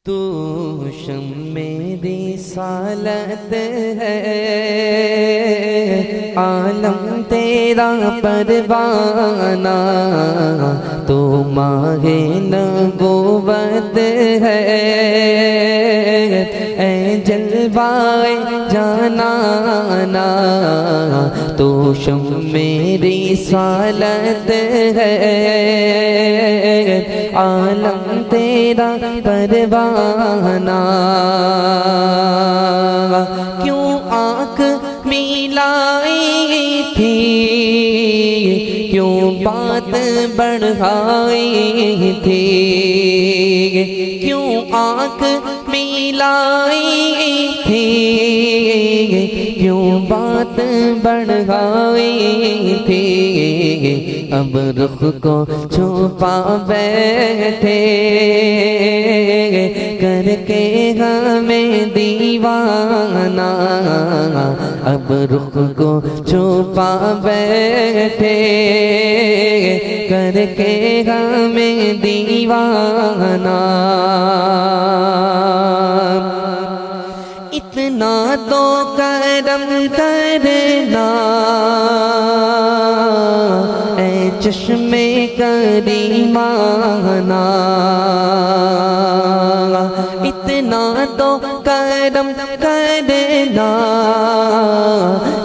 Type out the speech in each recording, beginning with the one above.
تو شمع رسالت ہے، عالم تیرا پروانہ، تو ماہ نبوت ہے، اے جلوائے جانانا، تو شمع رسالت ہے، عالم تیرا پروانہ، کیوں آنکھ ملائی تھی، کیوں بات بڑھائی تھی، کیوں آنکھ ملائی تھی، کیوں بات بڑھائی تھی، اب رخ کو چھپا بیٹھے، کر کے ہمیں دیوانہ، اب رخ کو چھپا بیٹھے، کر کے ہمیں دیوانہ، اتنا تو کرم کرنا اے چشمے کریمانہ، اتنا تو کرم کرنا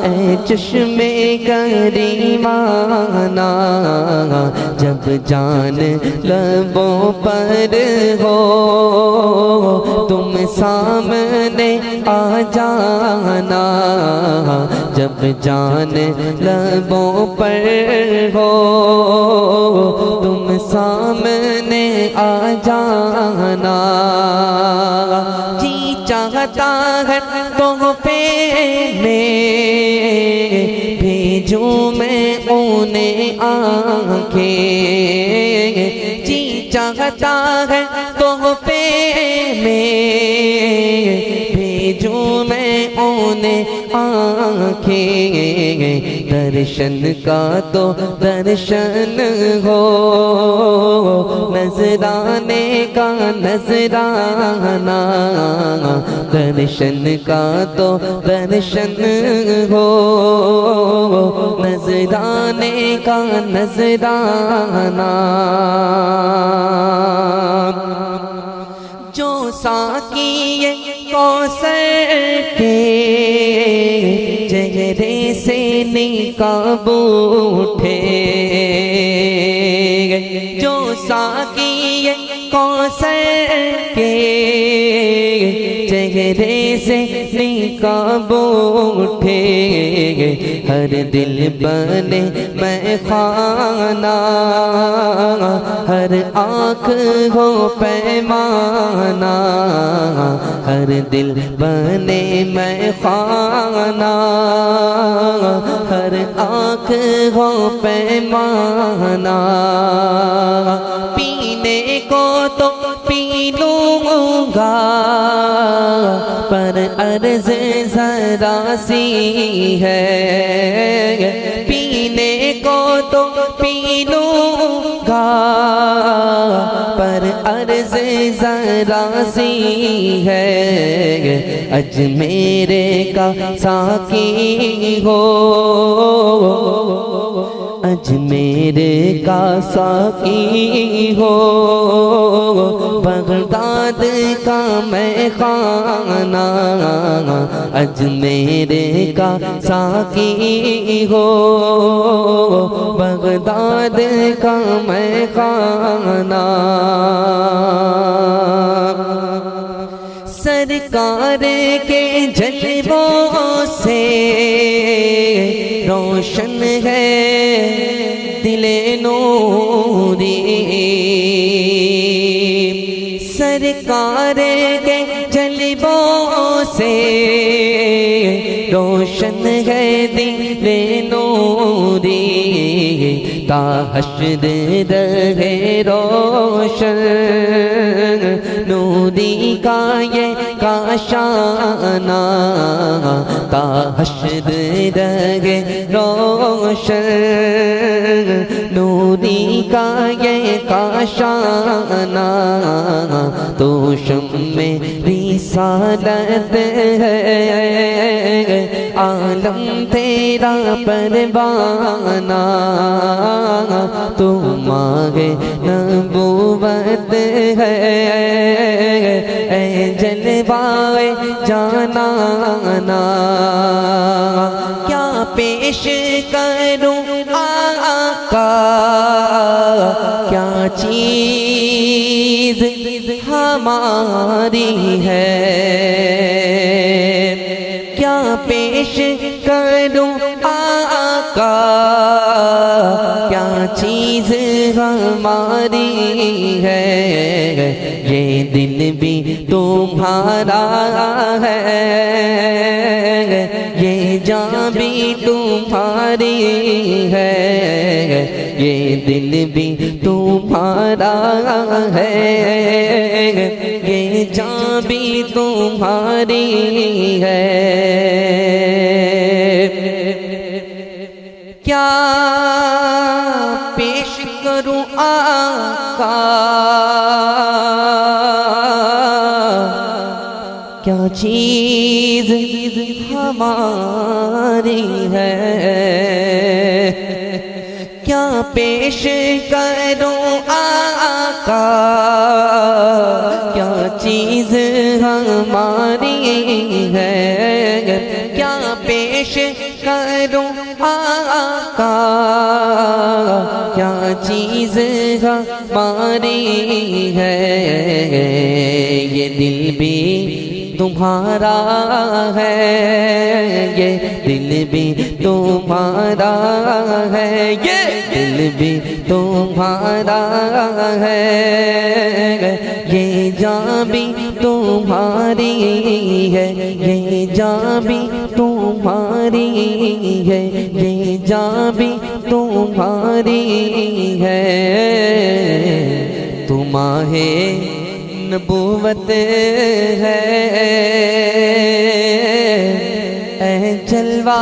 اے چشمے کریمانہ، جب جان لبوں پر ہو تم سامنے آ جانا، جب جان لبوں پر ہو تم سامنے آ جانا، جی چاہتا ہے تحفے میں بھیجوں میں انہیں آنکھیں، جی چاہتا ہے تحفے میں بھیجوں میں انہیں آنکھیں، درشن کا تو درشن ہو، نذرانے کا نذرانہ، درشن کا تو درشن ہو، نذرانے کا نذرانہ، جو ساقی کوثر کے چہرے سے نقاب اٹھے، جو ساقی کوثر کے چہرے سے نقاب اٹھے، ہر دل بنے میں خانہ، ہر آنکھ ہو پیمانہ، ہر دل بنے میں خانہ، ہر آنکھ ہو پیمانہ، پینے کو تو پی لوں گا پر عرض ذرا سی ہے، پینے کو تو پی لوں گا پر عرض ذرا سی ہے، اجمیر کا ساقی ہو، اجمیر کا ساقی ہو، بغداد کا میں خانہ، اجمیر کا ساقی ہو، بغداد کا میں خانہ، سرکار کے جلووں سے روشن ہے دل نوری، سرکار کے جلووں سے روشن ہے دل نوری، تا حشر رہے روشن نوری کا یہ کاشانہ، تا حشر رہے روشن نوری نوری کا یہ کاشانہ تو شمع رسالت ہے عالم تیرا پروانہ تو ماہ نبوت ہے اے جلوہ جانانا کیا پیش کروں آقا کیا چیز ہماری ہے کیا پیش کروں آقا کیا چیز ہماری ہے یہ دل بھی تمہارا ہے یہ جان بھی تمہاری ہے یہ دل بھی تمہارا ہے یہ جان بھی تمہاری ہے کیا پیش کروں آقا کیا چیز ہماری ہے کیا پیش کروں آقا کیا چیز ہماری ہے کیا پیش کروں آقا کیا چیز ہماری ہے یہ دل بھی تمہارا ہے یہ دل بھی تمہارا ہے یہ دل بھی تمہارا ہے یہ جان بھی تمہاری ہے یہ جان بھی تمہاری ہے یہ جان بھی تمہاری ہے تمہارے نبوت ہے اے جلوہ